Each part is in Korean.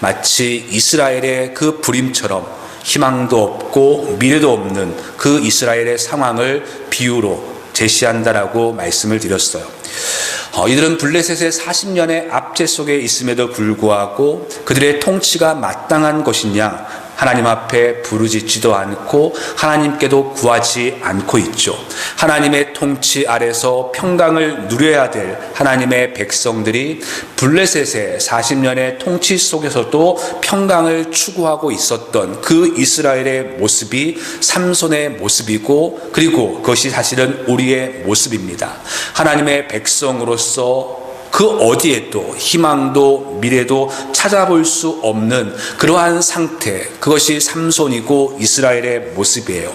마치 이스라엘의 그 불임처럼 희망도 없고 미래도 없는 그 이스라엘의 상황을 비유로 제시한다라고 말씀을 드렸어요. 이들은 블레셋의 40년의 압제 속에 있음에도 불구하고 그들의 통치가 마땅한 것이냐, 하나님 앞에 부르짖지도 않고 하나님께도 구하지 않고 있죠. 하나님의 통치 아래서 평강을 누려야 될 하나님의 백성들이 블레셋의 40년의 통치 속에서도 평강을 추구하고 있었던 그 이스라엘의 모습이 삼손의 모습이고, 그리고 그것이 사실은 우리의 모습입니다. 하나님의 백성으로서 그 어디에도 희망도 미래도 찾아볼 수 없는 그러한 상태, 그것이 삼손이고 이스라엘의 모습이에요.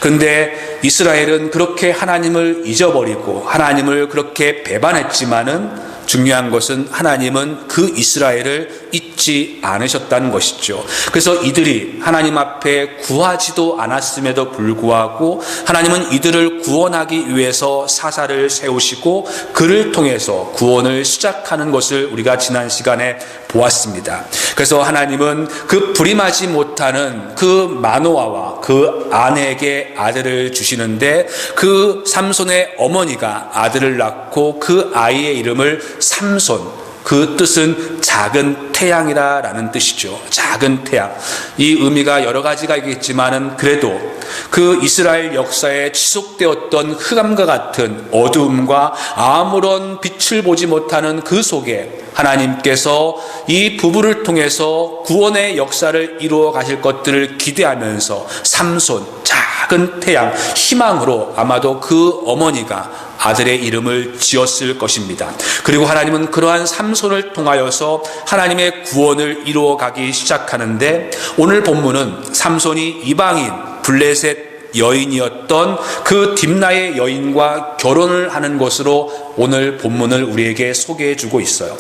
그런데 이스라엘은 그렇게 하나님을 잊어버리고 하나님을 그렇게 배반했지만은 중요한 것은 하나님은 그 이스라엘을 잊지 않으셨다는 것이죠. 그래서 이들이 하나님 앞에 구하지도 않았음에도 불구하고 하나님은 이들을 구원하기 위해서 사사를 세우시고 그를 통해서 구원을 시작하는 것을 우리가 지난 시간에 보았습니다. 그래서 하나님은 그 불임하지 못하는 그 마노아와 그 아내에게 아들을 주시는데, 그 삼손의 어머니가 아들을 낳고 그 아이의 이름을 삼손, 그 뜻은 작은 태양이라는 뜻이죠. 작은 태양. 이 의미가 여러 가지가 있겠지만은 그래도 그 이스라엘 역사에 지속되었던 흑암과 같은 어두움과 아무런 빛을 보지 못하는 그 속에 하나님께서 이 부부를 통해서 구원의 역사를 이루어 가실 것들을 기대하면서 삼손, 작은 태양, 희망으로 아마도 그 어머니가 아들의 이름을 지었을 것입니다. 그리고 하나님은 그러한 삼손을 통하여서 하나님의 구원을 이루어 가기 시작하는데, 오늘 본문은 삼손이 이방인 블레셋 여인이었던 그 딥나의 여인과 결혼을 하는 것으로 오늘 본문을 우리에게 소개해 주고 있어요.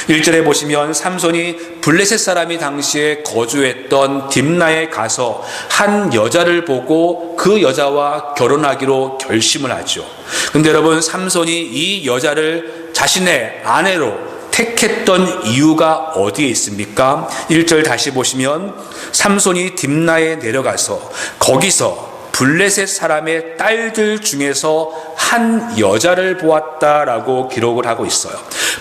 1절에 보시면 삼손이 블레셋 사람이 당시에 거주했던 딥나에 가서 한 여자를 보고 그 여자와 결혼하기로 결심을 하죠. 근데 여러분, 삼손이 이 여자를 자신의 아내로 택했던 이유가 어디에 있습니까? 1절 다시 보시면 삼손이 딥나에 내려가서 거기서 블레셋 사람의 딸들 중에서 한 여자를 보았다라고 기록을 하고 있어요.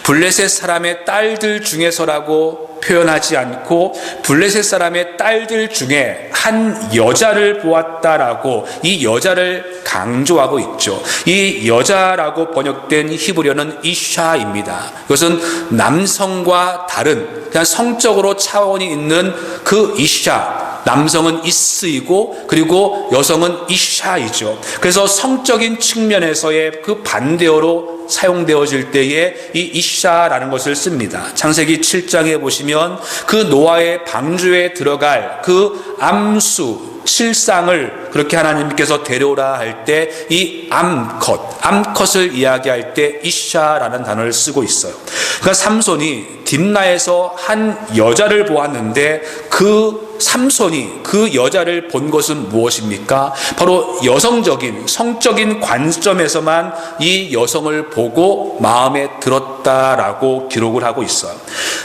블레셋 사람의 딸들 중에서라고 표현하지 않고 블레셋 사람의 딸들 중에 한 여자를 보았다라고 이 여자를 강조하고 있죠. 이 여자라고 번역된 히브리어는 이샤입니다. 이것은 남성과 다른 그냥 성적으로 차원이 있는 그 이샤, 남성은 이스이고 그리고 여성은 이샤이죠. 그래서 성적인 측면에서의 그 반대어로 사용되어질 때에 이 이샤라는 것을 씁니다. 창세기 7장에 보시면 그 노아의 방주에 들어갈 그 암수, 실상을 그렇게 하나님께서 데려오라 할 때 이 암컷을 이야기할 때 이샤라는 단어를 쓰고 있어요. 그러니까 삼손이 딥나에서 한 여자를 보았는데 그 삼손이 그 여자를 본 것은 무엇입니까? 바로 여성적인, 성적인 관점에서만 이 여성을 보고 마음에 들었다라고 기록을 하고 있어요.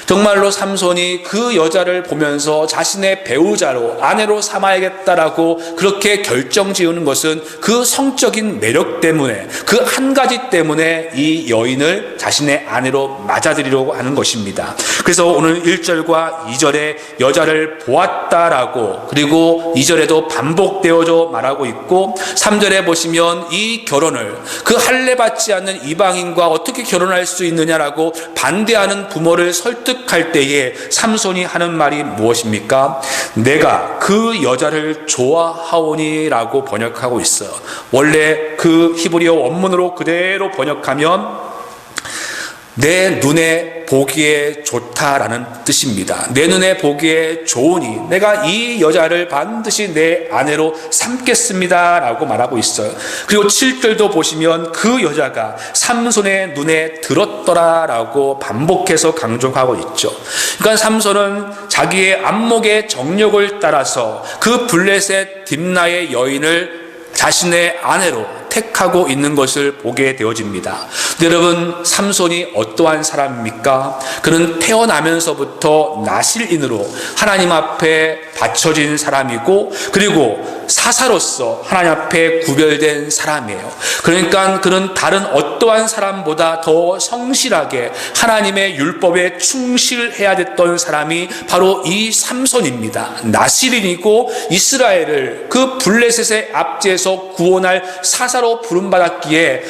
정말로 삼손이 그 여자를 보면서 자신의 배우자로, 아내로 삼아야겠다라고 그렇게 결정지으는 것은 그 성적인 매력 때문에, 그 한 가지 때문에 이 여인을 자신의 아내로 맞아들이려고 하는 것입니다. 그래서 오늘 1절과 2절에 여자를 보았다라고, 그리고 2절에도 반복되어져 말하고 있고 3절에 보시면 이 결혼을 그 할례받지 않는 이방인과 어떻게 결혼할 수 있느냐라고 반대하는 부모를 설득할 때에 삼손이 하는 말이 무엇입니까? 내가 그 여자를 좋아하오니라고 번역하고 있어요. 원래 그 히브리어 원문으로 그대로 번역하면 내 눈에 보기에 좋다라는 뜻입니다. 내 눈에 보기에 좋으니 내가 이 여자를 반드시 내 아내로 삼겠습니다 라고 말하고 있어요. 그리고 7절도 보시면 그 여자가 삼손의 눈에 들었더라 라고 반복해서 강조하고 있죠. 그러니까 삼손은 자기의 안목의 정력을 따라서 그 블레셋 딥나의 여인을 자신의 아내로 택하고 있는 것을 보게 되어집니다. 여러분, 삼손이 어떠한 사람입니까? 그는 태어나면서부터 나실인으로 하나님 앞에 바쳐진 사람이고, 그리고 사사로서 하나님 앞에 구별된 사람이에요. 그러니까 그는 다른 어떠한 사람보다 더 성실하게 하나님의 율법에 충실해야 됐던 사람이 바로 이 삼손입니다. 나실인이고 이스라엘을 그 블레셋의 압제에서 구원할 사사로 부름받았기에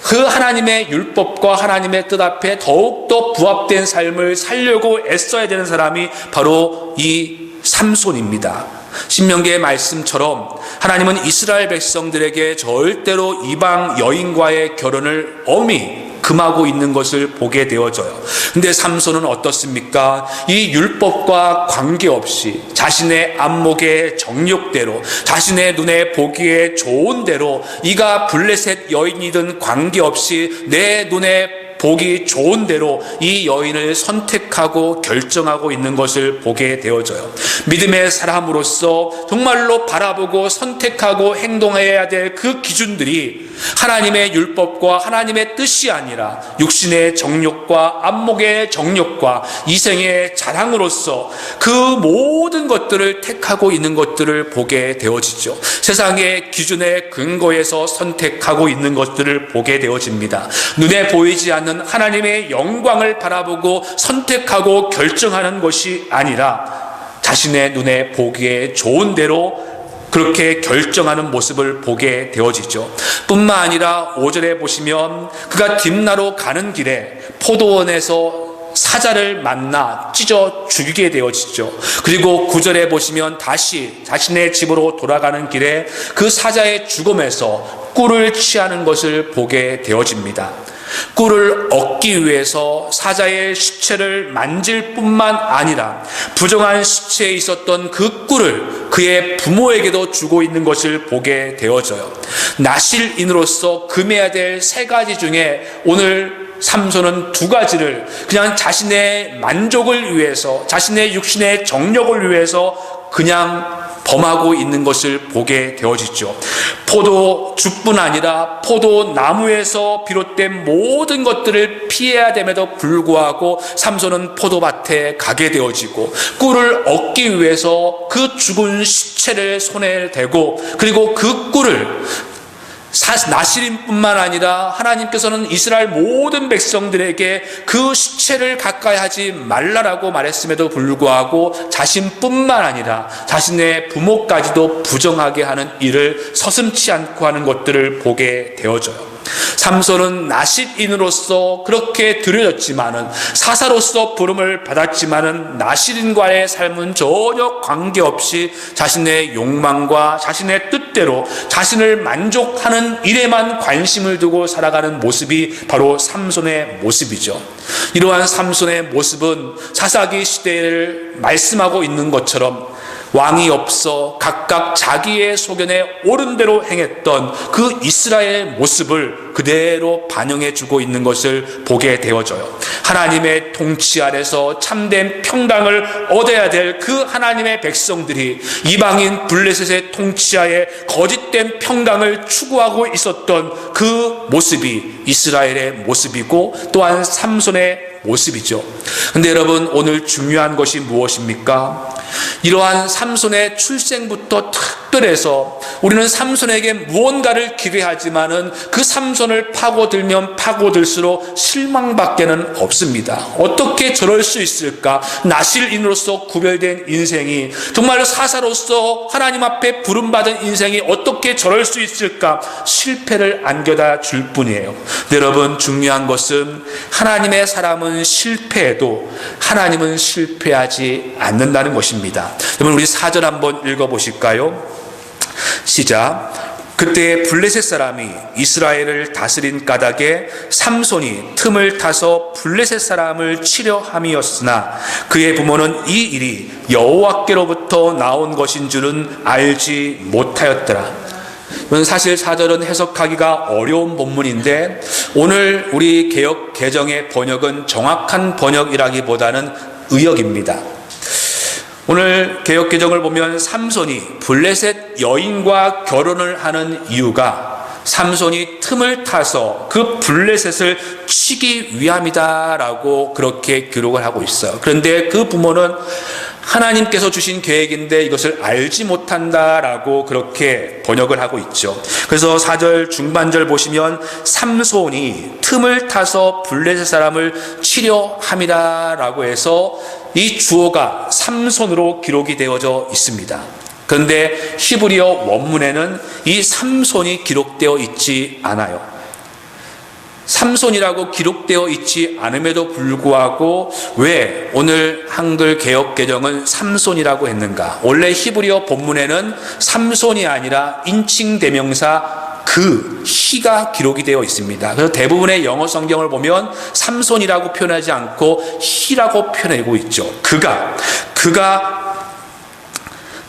그 하나님의 율법과 하나님의 뜻 앞에 더욱더 부합된 삶을 살려고 애써야 되는 사람이 바로 이 삼손입니다. 신명기의 말씀처럼 하나님은 이스라엘 백성들에게 절대로 이방 여인과의 결혼을 엄히 금하고 있는 것을 보게 되어져요. 근데 삼손은 어떻습니까? 이 율법과 관계없이 자신의 안목의 정욕대로, 자신의 눈에 보기에 좋은 대로, 이가 블레셋 여인이든 관계없이 내 눈에 보기 좋은 대로 이 여인을 선택하고 결정하고 있는 것을 보게 되어져요. 믿음의 사람으로서 정말로 바라보고 선택하고 행동해야 될 그 기준들이 하나님의 율법과 하나님의 뜻이 아니라 육신의 정욕과 안목의 정욕과 이생의 자랑으로서 그 모든 것들을 택하고 있는 것들을 보게 되어지죠. 세상의 기준의 근거에서 선택하고 있는 것들을 보게 되어집니다. 눈에 보이지 않는 하나님의 영광을 바라보고 선택하고 결정하는 것이 아니라 자신의 눈에 보기에 좋은 대로 그렇게 결정하는 모습을 보게 되어지죠. 뿐만 아니라 5절에 보시면 그가 딥나로 가는 길에 포도원에서 사자를 만나 찢어 죽이게 되어지죠. 그리고 9절에 보시면 다시 자신의 집으로 돌아가는 길에 그 사자의 죽음에서 꿀을 취하는 것을 보게 되어집니다. 꿀을 얻기 위해서 사자의 시체를 만질 뿐만 아니라 부정한 시체에 있었던 그 꿀을 그의 부모에게도 주고 있는 것을 보게 되어져요. 나실인으로서 금해야 될 3가지 중에 오늘 삼손은 2가지를 그냥 자신의 만족을 위해서, 자신의 육신의 정력을 위해서 그냥 범하고 있는 것을 보게 되어지죠. 포도주뿐 아니라 포도나무에서 비롯된 모든 것들을 피해야 됨에도 불구하고 삼손은 포도밭에 가게 되어지고, 꿀을 얻기 위해서 그 죽은 시체를 손에 대고, 그리고 그 꿀을 나실인뿐만 아니라 하나님께서는 이스라엘 모든 백성들에게 그 시체를 가까이 하지 말라라고 말했음에도 불구하고 자신뿐만 아니라 자신의 부모까지도 부정하게 하는 일을 서슴지 않고 하는 것들을 보게 되어져요. 삼손은 나실인으로서 그렇게 들여졌지만은, 사사로서 부름을 받았지만은 나실인과의 삶은 전혀 관계없이 자신의 욕망과 자신의 뜻대로 자신을 만족하는 일에만 관심을 두고 살아가는 모습이 바로 삼손의 모습이죠. 이러한 삼손의 모습은 사사기 시대를 말씀하고 있는 것처럼 왕이 없어 각각 자기의 소견에 옳은 대로 행했던 그 이스라엘의 모습을 그대로 반영해주고 있는 것을 보게 되어져요. 하나님의 통치 아래서 참된 평강을 얻어야 될 그 하나님의 백성들이 이방인 블레셋의 통치하에 거짓된 평강을 추구하고 있었던 그 모습이 이스라엘의 모습이고 또한 삼손의 모습이죠. 근데 여러분, 오늘 중요한 것이 무엇입니까? 이러한 삼손의 출생부터 특별해서 우리는 삼손에게 무언가를 기대하지만은 그 삼손을 파고들면 파고들수록 실망밖에는 없습니다. 어떻게 저럴 수 있을까? 나실인으로서 구별된 인생이, 정말로 사사로서 하나님 앞에 부름받은 인생이 어떻게 저럴 수 있을까? 실패를 안겨다 줄 뿐이에요. 여러분, 중요한 것은 하나님의 사람은 실패해도 하나님은 실패하지 않는다는 것입니다. 여러분, 우리 4절 한번 읽어보실까요? 시작. 그때 블레셋 사람이 이스라엘을 다스린 까닭에 삼손이 틈을 타서 블레셋 사람을 치려 함이었으나 그의 부모는 이 일이 여호와께로부터 나온 것인 줄은 알지 못하였더라. 사실 4절은 해석하기가 어려운 본문인데 오늘 우리 개역 개정의 번역은 정확한 번역이라기보다는 의역입니다. 오늘 개역 개정을 보면 삼손이 블레셋 여인과 결혼을 하는 이유가 삼손이 틈을 타서 그 블레셋을 치기 위함이다라고 그렇게 기록을 하고 있어요. 그런데 그 부모는 하나님께서 주신 계획인데 이것을 알지 못한다라고 그렇게 번역을 하고 있죠. 그래서 4절 중반절 보시면 삼손이 틈을 타서 블레셋 사람을 치려 함이다라고 해서 이 주어가 삼손으로 기록이 되어져 있습니다. 그런데 히브리어 원문에는 이 삼손이 기록되어 있지 않아요. 삼손이라고 기록되어 있지 않음에도 불구하고 왜 오늘 한글 개역 개정은 삼손이라고 했는가? 원래 히브리어 본문에는 삼손이 아니라 인칭 대명사 그 히가 기록이 되어 있습니다. 그래서 대부분의 영어 성경을 보면 삼손이라고 표현하지 않고 히라고 표현하고 있죠. 그가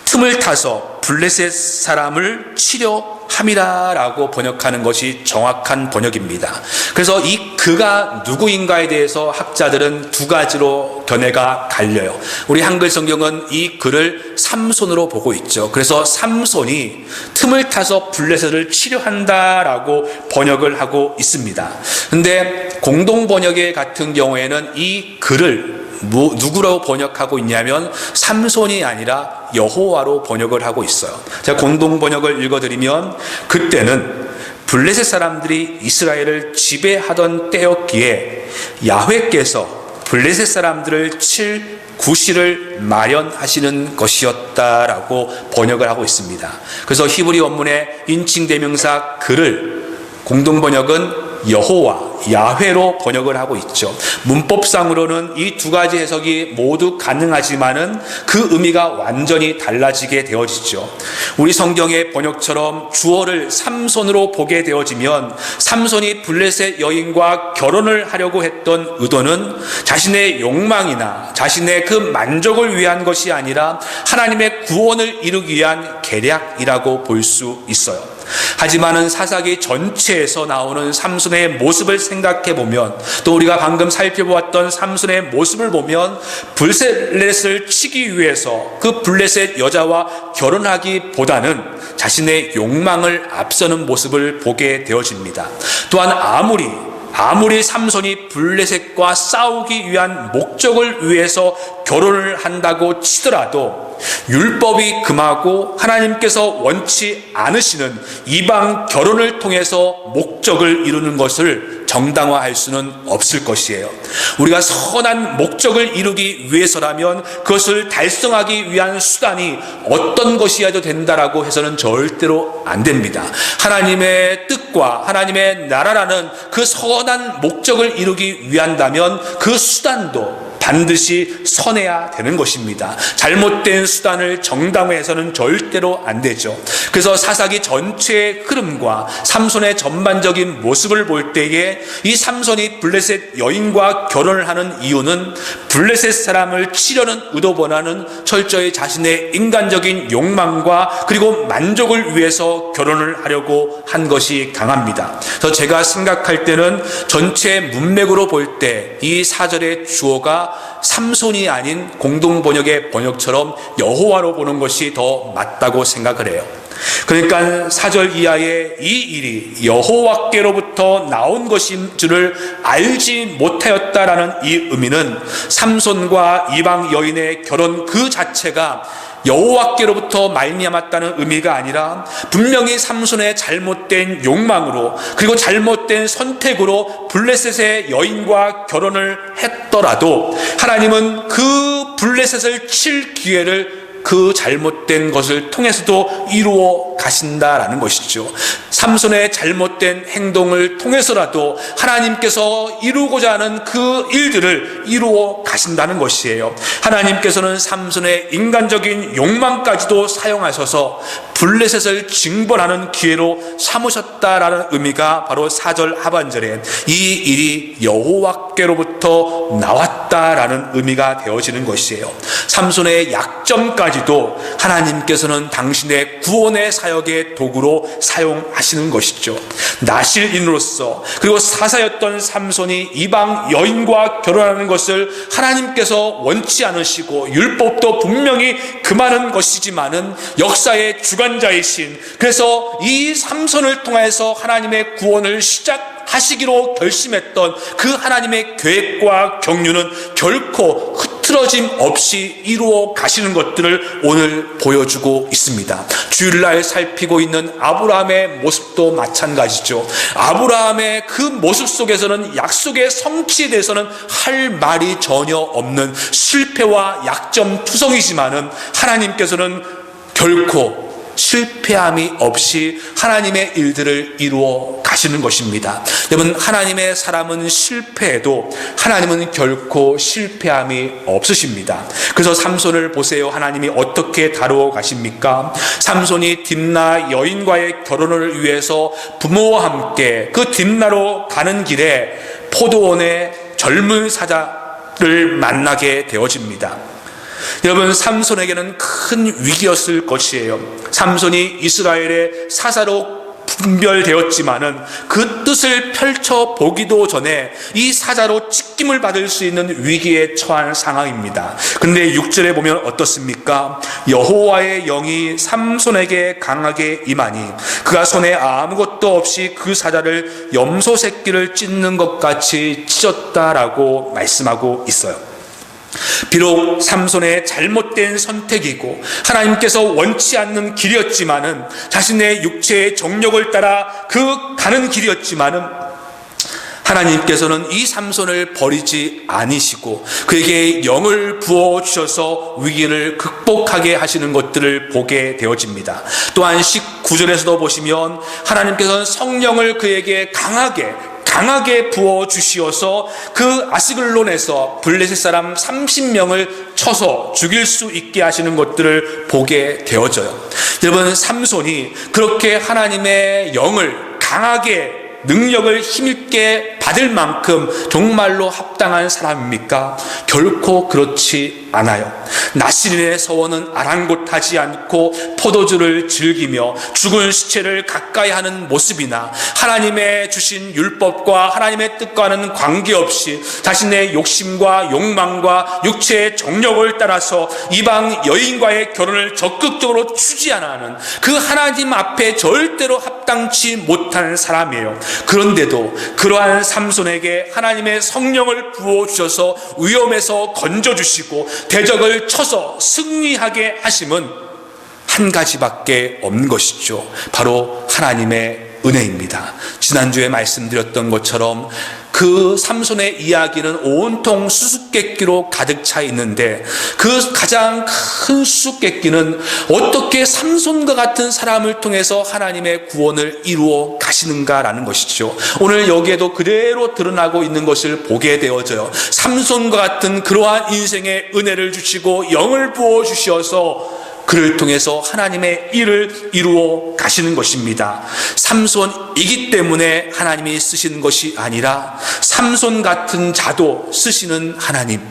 틈을 타서 블레셋 사람을 치려 함이라라고 번역하는 것이 정확한 번역입니다. 그래서 이 그가 누구인가에 대해서 학자들은 두 가지로 견해가 갈려요. 우리 한글 성경은 이 그를 삼손으로 보고 있죠. 그래서 삼손이 틈을 타서 블레셋을 치려 한다라고 번역을 하고 있습니다. 근데 공동 번역의 같은 경우에는 이 그를 누구라고 번역하고 있냐면 삼손이 아니라 여호와로 번역을 하고 있어요. 제가 공동 번역을 읽어드리면 그때는 블레셋 사람들이 이스라엘을 지배하던 때였기에 야훼께서 블레셋 사람들을 칠 구실을 마련하시는 것이었다라고 번역을 하고 있습니다. 그래서 히브리 원문의 인칭 대명사 그를 공동 번역은 여호와, 야훼로 번역을 하고 있죠. 문법상으로는 이 두 가지 해석이 모두 가능하지만은 그 의미가 완전히 달라지게 되어지죠. 우리 성경의 번역처럼 주어를 삼손으로 보게 되어지면 삼손이 블레셋 여인과 결혼을 하려고 했던 의도는 자신의 욕망이나 자신의 그 만족을 위한 것이 아니라 하나님의 구원을 이루기 위한 계략이라고 볼 수 있어요. 하지만은 사사기 전체에서 나오는 삼손의 모습을 생각해 보면, 또 우리가 방금 살펴보았던 삼손의 모습을 보면 블레셋을 치기 위해서 그 블레셋 여자와 결혼하기보다는 자신의 욕망을 앞서는 모습을 보게 되어집니다. 또한 아무리 삼손이 블레셋과 싸우기 위한 목적을 위해서 결혼을 한다고 치더라도 율법이 금하고 하나님께서 원치 않으시는 이방 결혼을 통해서 목적을 이루는 것을 정당화할 수는 없을 것이에요. 우리가 선한 목적을 이루기 위해서라면 그것을 달성하기 위한 수단이 어떤 것이어도 된다라고 해서는 절대로 안 됩니다. 하나님의 뜻과 하나님의 나라라는 그 선한 목적을 이루기 위한다면 그 수단도 반드시 선해야 되는 것입니다. 잘못된 수단을 정당화해서는 절대로 안 되죠. 그래서 사사기 전체의 흐름과 삼손의 전반적인 모습을 볼 때에 이 삼손이 블레셋 여인과 결혼을 하는 이유는 블레셋 사람을 치려는 의도보다는 철저히 자신의 인간적인 욕망과 그리고 만족을 위해서 결혼을 하려고 한 것이 강합니다. 그래서 제가 생각할 때는 전체 문맥으로 볼 때 이 사절의 주어가 삼손이 아닌 공동 번역의 번역처럼 여호와로 보는 것이 더 맞다고 생각을 해요. 그러니까 4절 이하의 이 일이 여호와께로부터 나온 것인 줄을 알지 못하였다라는 이 의미는 삼손과 이방 여인의 결혼 그 자체가 여호와께로부터 말미암았다는 의미가 아니라 블레셋의 삼손의 잘못된 욕망으로 그리고 잘못된 선택으로 블레셋의 여인과 결혼을 했더라도 하나님은 그 블레셋을 칠 기회를 그 잘못된 것을 통해서도 이루어 가신다라는 것이죠. 삼손의 잘못된 행동을 통해서라도 하나님께서 이루고자 하는 그 일들을 이루어 가신다는 것이에요. 하나님께서는 삼손의 인간적인 욕망까지도 사용하셔서 블레셋을 징벌하는 기회로 삼으셨다라는 의미가 바로 4절 하반절에 이 일이 여호와께로부터 나왔다라는 의미가 되어지는 것이에요. 삼손의 약점까지도 하나님께서는 당신의 구원의 사역의 도구로 사용하시는 것이죠. 나실인으로서 그리고 사사였던 삼손이 이방 여인과 결혼하는 것을 하나님께서 원치 않으시고 율법도 분명히 금하는 것이지만은 역사의 주관 주관자이신, 그래서 이 삼손을 통해서 하나님의 구원을 시작하시기로 결심했던 그 하나님의 계획과 경륜은 결코 흐트러짐 없이 이루어 가시는 것들을 오늘 보여주고 있습니다. 주일날 살피고 있는 아브라함의 모습도 마찬가지죠. 아브라함의 그 모습 속에서는 약속의 성취에 대해서는 할 말이 전혀 없는 실패와 약점 투성이지만은 하나님께서는 결코 실패함이 없이 하나님의 일들을 이루어 가시는 것입니다. 여러분, 하나님의 사람은 실패해도 하나님은 결코 실패함이 없으십니다. 그래서 삼손을 보세요. 하나님이 어떻게 다루어 가십니까? 삼손이 딥나 여인과의 결혼을 위해서 부모와 함께 그 딥나로 가는 길에 포도원에 젊은 사자를 만나게 되어집니다. 여러분, 삼손에게는 큰 위기였을 것이에요. 삼손이 이스라엘의 사사로 분별되었지만은 그 뜻을 펼쳐 보기도 전에 이 사자로 찢김을 받을 수 있는 위기에 처한 상황입니다. 근데 6절에 보면 어떻습니까? 여호와의 영이 삼손에게 강하게 임하니 그가 손에 아무것도 없이 그 사자를 염소 새끼를 찢는 것 같이 찢었다라고 말씀하고 있어요. 비록 삼손의 잘못된 선택이고 하나님께서 원치 않는 길이었지만은, 자신의 육체의 정욕을 따라 그 가는 길이었지만은, 하나님께서는 이 삼손을 버리지 않으시고 그에게 영을 부어주셔서 위기를 극복하게 하시는 것들을 보게 되어집니다. 또한 19절에서도 보시면 하나님께서는 성령을 그에게 강하게 부어주시어서 그 아스글론에서 블레셋 사람 30명을 쳐서 죽일 수 있게 하시는 것들을 보게 되어져요. 여러분, 삼손이 그렇게 하나님의 영을 강하게 능력을 힘있게 받을 만큼 정말로 합당한 사람입니까? 결코 그렇지 않아요. 나시린의 서원은 아랑곳하지 않고 포도주를 즐기며 죽은 시체를 가까이 하는 모습이나 하나님의 주신 율법과 하나님의 뜻과는 관계없이 자신의 욕심과 욕망과 육체의 정욕을 따라서 이방 여인과의 결혼을 적극적으로 추진하는 그 하나님 앞에 절대로 합당치 못한 사람이에요. 그런데도 그러한 삼손에게 하나님의 성령을 부어주셔서 위험에서 건져주시고 대적을 쳐서 승리하게 하심은 한 가지밖에 없는 것이죠. 바로 하나님의 은혜입니다. 지난주에 말씀드렸던 것처럼 그 삼손의 이야기는 온통 수수께끼로 가득 차 있는데, 그 가장 큰 수수께끼는 어떻게 삼손과 같은 사람을 통해서 하나님의 구원을 이루어 가시는가라는 것이죠. 오늘 여기에도 그대로 드러나고 있는 것을 보게 되어져요. 삼손과 같은 그러한 인생의 은혜를 주시고 영을 부어 주셔서 그를 통해서 하나님의 일을 이루어 가시는 것입니다. 삼손이기 때문에 하나님이 쓰시는 것이 아니라 삼손 같은 자도 쓰시는 하나님.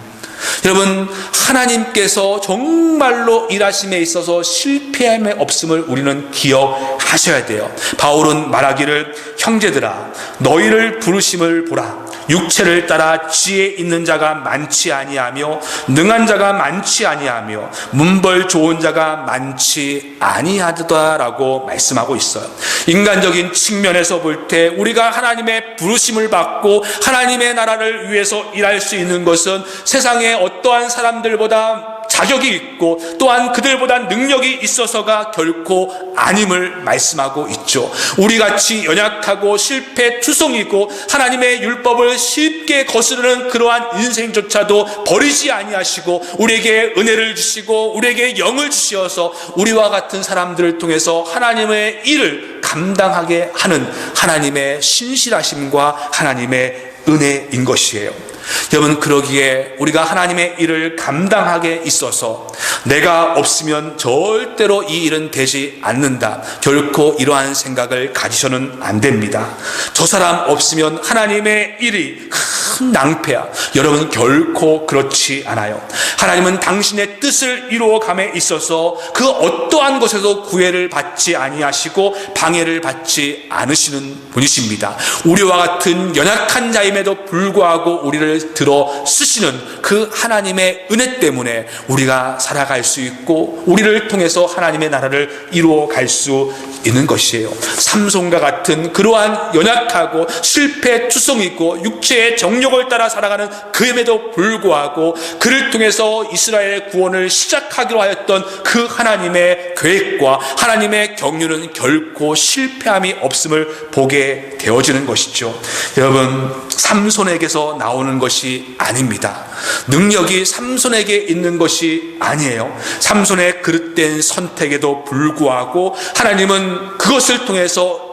여러분, 하나님께서 정말로 일하심에 있어서 실패함이 없음을 우리는 기억하셔야 돼요. 바울은 말하기를, 형제들아 너희를 부르심을 보라. 육체를 따라 지혜 있는 자가 많지 아니하며 능한 자가 많지 아니하며 문벌 좋은 자가 많지 아니하다라고 말씀하고 있어요. 인간적인 측면에서 볼 때 우리가 하나님의 부르심을 받고 하나님의 나라를 위해서 일할 수 있는 것은 세상에 어떠한 사람들보다 자격이 있고 또한 그들보다 능력이 있어서가 결코 아님을 말씀하고 있죠. 우리같이 연약하고 실패투성이고 하나님의 율법을 쉽게 거스르는 그러한 인생조차도 버리지 아니하시고 우리에게 은혜를 주시고 우리에게 영을 주시어서 우리와 같은 사람들을 통해서 하나님의 일을 감당하게 하는 하나님의 신실하심과 하나님의 은혜인 것이에요. 여러분, 그러기에 우리가 하나님의 일을 감당하게 있어서 내가 없으면 절대로 이 일은 되지 않는다, 결코 이러한 생각을 가지셔는 안 됩니다. 저 사람 없으면 하나님의 일이 큰 낭패야. 여러분, 결코 그렇지 않아요. 하나님은 당신의 뜻을 이루어감에 있어서 그 어떠한 것에도 구애를 받지 아니하시고 방해를 받지 않으시는 분이십니다. 우리와 같은 연약한 자임에도 불구하고 우리를 우리를 들어 쓰시는 그 하나님의 은혜 때문에 우리가 살아갈 수 있고 우리를 통해서 하나님의 나라를 이루어갈 수 있는 것이에요. 삼손과 같은 그러한 연약하고 실패투성이고 육체의 정욕을 따라 살아가는 그임에도 불구하고 그를 통해서 이스라엘의 구원을 시작하기로 하였던 그 하나님의 계획과 하나님의 경륜은 결코 실패함이 없음을 보게 되어지는 것이죠. 여러분, 삼손에게서 나오는 것이 아닙니다. 능력이 삼손에게 있는 것이 아니에요. 삼손의 그릇된 선택에도 불구하고 하나님은 그것을 통해서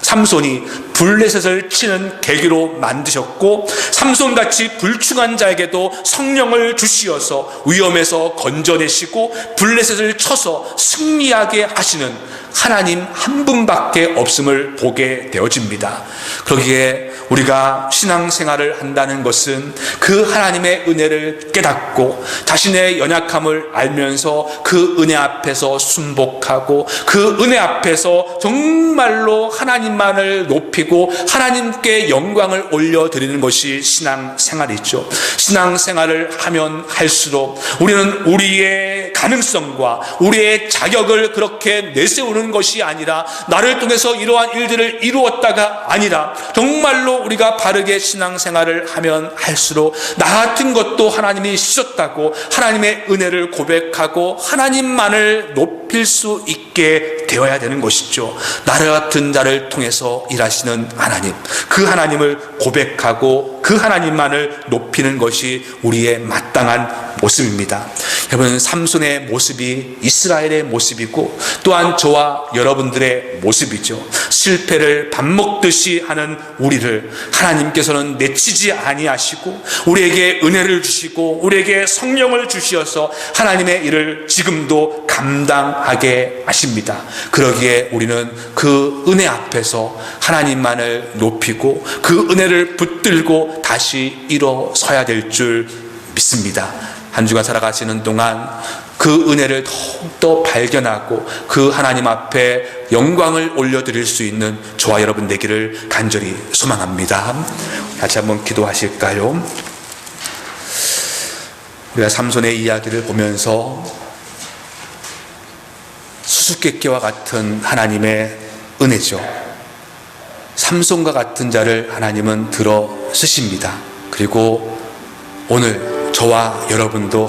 삼손이 블레셋을 치는 계기로 만드셨고 삼손같이 불충한 자에게도 성령을 주시어서 위험에서 건져내시고 블레셋을 쳐서 승리하게 하시는 하나님 한 분밖에 없음을 보게 되어집니다. 그러기에 우리가 신앙생활을 한다는 것은 그 하나님의 은혜를 깨닫고 자신의 연약함을 알면서 그 은혜 앞에서 순복하고 그 은혜 앞에서 정말로 하나님만을 높이고 하나님께 영광을 올려드리는 것이 신앙생활이죠. 신앙생활을 하면 할수록 우리는 우리의 가능성과 우리의 자격을 그렇게 내세우는 것이 아니라 나를 통해서 이러한 일들을 이루었다가 아니라 정말로 우리가 바르게 신앙생활을 하면 할수록 나 같은 것도 하나님이 주셨다고 하나님의 은혜를 고백하고 하나님만을 높일 수 있게 되어야 되는 것이죠. 나 같은 자를 통해서 일하시는 하나님, 그 하나님을 고백하고 그 하나님만을 높이는 것이 우리의 마땅한 모습입니다. 여러분, 삼손의 모습이 이스라엘의 모습이고 또한 저와 여러분들의 모습이죠. 실패를 밥 먹듯이 하는 우리를 하나님께서는 내치지 아니하시고 우리에게 은혜를 주시고 우리에게 성령을 주시어서 하나님의 일을 지금도 감당하게 하십니다. 그러기에 우리는 그 은혜 앞에서 하나님만을 높이고 그 은혜를 붙들고 다시 일어서야 될 줄 믿습니다. 한 주간 살아가시는 동안 그 은혜를 더욱더 발견하고 그 하나님 앞에 영광을 올려드릴 수 있는 저와 여러분 되기를 간절히 소망합니다. 같이 한번 기도하실까요? 우리가 삼손의 이야기를 보면서 수수께끼와 같은 하나님의 은혜죠. 삼손과 같은 자를 하나님은 들어 쓰십니다. 그리고 오늘 저와 여러분도